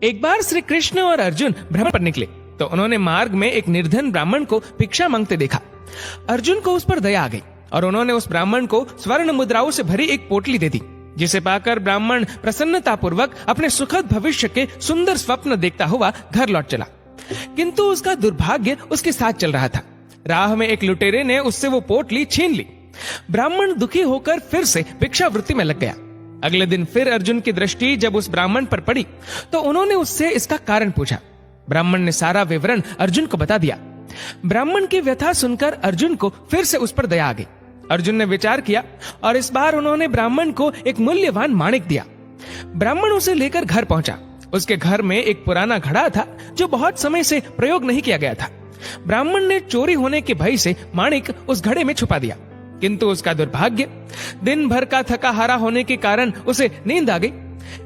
एक बार श्री कृष्ण और अर्जुन भ्रमण पर निकले तो उन्होंने मार्ग में एक निर्धन ब्राह्मण को भिक्षा मांगते देखा। अर्जुन को उस पर दया आ गई और उन्होंने उस ब्राह्मण को स्वर्ण मुद्राओं से भरी एक पोटली दे दी, जिसे पाकर ब्राह्मण प्रसन्नता पूर्वक अपने सुखद भविष्य के सुंदर स्वप्न देखता हुआ घर लौट चला। किंतु उसका दुर्भाग्य उसके साथ चल रहा था। राह में एक लुटेरे ने उससे वो पोटली छीन ली। ब्राह्मण दुखी होकर फिर से भिक्षावृत्ति में लग गया। अगले दिन फिर अर्जुन की दृष्टि जब उस ब्राह्मण पर पड़ी तो उन्होंने उससे इसका कारण पूछा। ब्राह्मण ने सारा विवरण अर्जुन को बता दिया। ब्राह्मण की व्यथा सुनकर अर्जुन को फिर से उस पर दया आ गई। अर्जुन ने विचार किया और इस बार उन्होंने ब्राह्मण को एक मूल्यवान माणिक दिया। ब्राह्मण उसे लेकर घर पहुंचा। उसके घर में एक पुराना घड़ा था जो बहुत समय से प्रयोग नहीं किया गया था। ब्राह्मण ने चोरी होने के भय से माणिक उस घड़े में छुपा दिया, किंतु उसका दुर्भाग्य, दिन भर का थका हारा होने के कारण उसे नींद आ गई।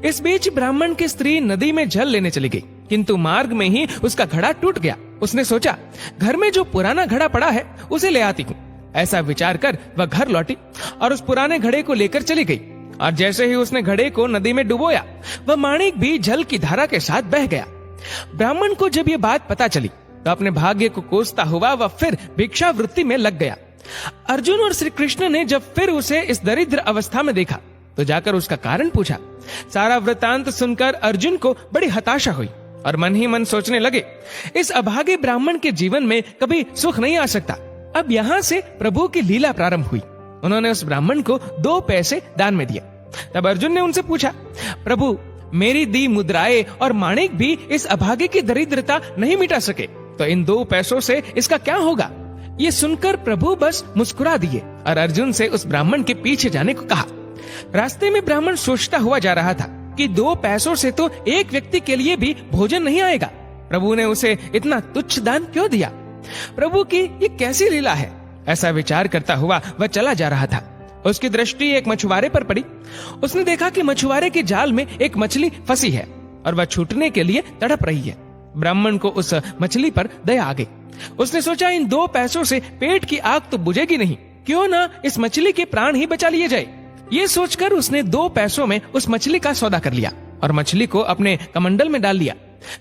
इस बीच ब्राह्मण की स्त्री नदी में जल लेने चली गई, किंतु मार्ग में ही उसका घड़ा टूट गया। उसने सोचा, घर में जो पुराना घड़ा पड़ा है उसे ले आती हूँ। ऐसा विचार कर वह घर लौटी और उस पुराने घड़े को लेकर चली गई। और जैसे ही उसने घड़े को नदी में डुबोया, वह माणिक भी जल की धारा के साथ बह गया। ब्राह्मण को जब ये बात पता चली तो अपने भाग्य को कोसता हुआ वह फिर भिक्षावृत्ति में लग गया। अर्जुन और श्री कृष्ण ने जब फिर उसे इस दरिद्र अवस्था में देखा तो जाकर उसका कारण पूछा। सारा वृतांत सुनकर अर्जुन को बड़ी हताशा हुई और मन ही मन सोचने लगे, इस अभागे ब्राह्मण के जीवन में कभी सुख नहीं आ सकता। अब यहाँ से प्रभु की लीला प्रारंभ हुई। उन्होंने उस ब्राह्मण को 2 पैसे दान में दिए। तब अर्जुन ने उनसे पूछा, प्रभु, मेरी दी मुद्राएं और माणिक भी इस अभागे की दरिद्रता नहीं मिटा सके, तो इन 2 पैसों से इसका क्या होगा? ये सुनकर प्रभु बस मुस्कुरा दिए और अर्जुन से उस ब्राह्मण के पीछे जाने को कहा। रास्ते में ब्राह्मण सोचता हुआ जा रहा था कि 2 पैसों से तो एक व्यक्ति के लिए भी भोजन नहीं आएगा। प्रभु ने उसे इतना तुच्छ दान क्यों दिया? प्रभु की ये कैसी लीला है? ऐसा विचार करता हुआ वह चला जा रहा था। उसकी दृष्टि एक मछुआरे पर पड़ी। उसने देखा कि मछुआरे के जाल में एक मछली फंसी है और वह छूटने के लिए तड़प रही है। ब्राह्मण को उस मछली पर दया आ गई। उसने सोचा, इन 2 पैसों से पेट की आग तो बुझेगी नहीं, क्यों ना इस मछली के प्राण ही बचा लिए जाए। ये सोचकर उसने 2 पैसों में उस मछली का सौदा कर लिया और मछली को अपने कमंडल में डाल लिया।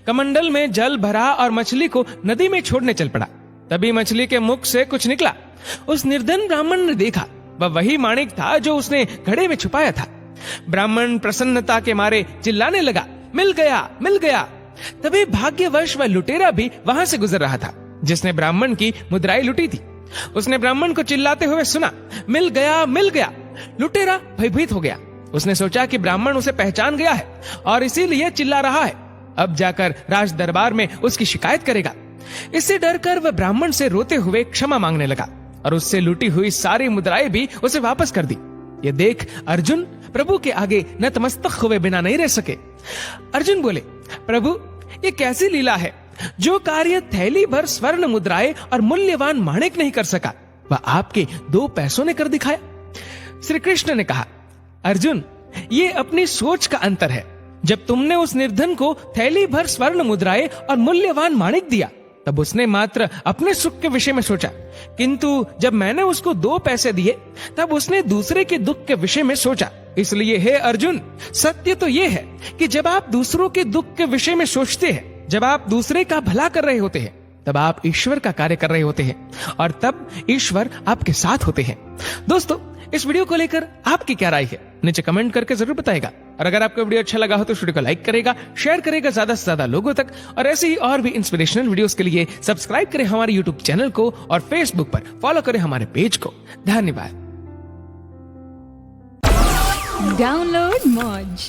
कमंडल में जल भरा और मछली को नदी में छोड़ने चल पड़ा। तभी मछली के मुख से कुछ निकला। उस निर्धन ब्राह्मण ने देखा, वह वही माणिक था जो उसने घड़े में छुपाया था। ब्राह्मण प्रसन्नता के मारे चिल्लाने लगा, मिल गया, मिल गया। तभी भाग्यवश वह लुटेरा भी वहां से गुजर रहा था जिसने ब्राह्मण की मुद्राएं लुटी थी। उसने ब्राह्मण को चिल्लाते हुए सुना, मिल गया, मिल गया। लुटेरा भयभीत हो गया। उसने सोचा कि ब्राह्मण उसे पहचान गया है और इसीलिए चिल्ला रहा है। अब जाकर राज दरबार में उसकी शिकायत करेगा। इससे डरकर वह ब्राह्मण से रोते हुए क्षमा मांगने लगा और उससे लूटी हुई सारी मुद्राएं भी उसे वापस कर दी। ये देख अर्जुन प्रभु के आगे नतमस्तक हुए बिना नहीं रह सके। अर्जुन बोले, प्रभु, ये कैसी लीला है? जो कार्य थैली भर स्वर्ण मुद्राएं और मूल्यवान माणिक नहीं कर सका, वह आपके 2 पैसों ने कर दिखाया। श्री कृष्ण ने कहा, अर्जुन, ये अपनी सोच का अंतर है। जब तुमने उस निर्धन को थैली भर स्वर्ण मुद्राएं और मूल्यवान माणिक दिया, तब उसने मात्र अपने सुख के विषय में सोचा, किंतु जब मैंने उसको 2 पैसे दिए तब उसने दूसरे के दुख के विषय में सोचा। इसलिए हे अर्जुन, सत्य तो ये है कि जब आप दूसरों के दुख के विषय में सोचते हैं, जब आप दूसरे का भला कर रहे होते हैं, तब आप ईश्वर का कार्य कर रहे होते हैं और तब ईश्वर आपके साथ होते हैं। दोस्तों, इस वीडियो को लेकर आपकी क्या राय है? नीचे कमेंट करके जरूर बताएगा। और अगर आपको वीडियो अच्छा लगा हो तो इस वीडियो को लाइक करेगा, शेयर करेगा ज्यादा से ज्यादा लोगों तक। और ऐसे ही और भी इंस्पिरेशनल वीडियोस के लिए सब्सक्राइब करें हमारे यूट्यूब चैनल को और फेसबुक पर फॉलो करें हमारे पेज को। धन्यवाद। Download Moj.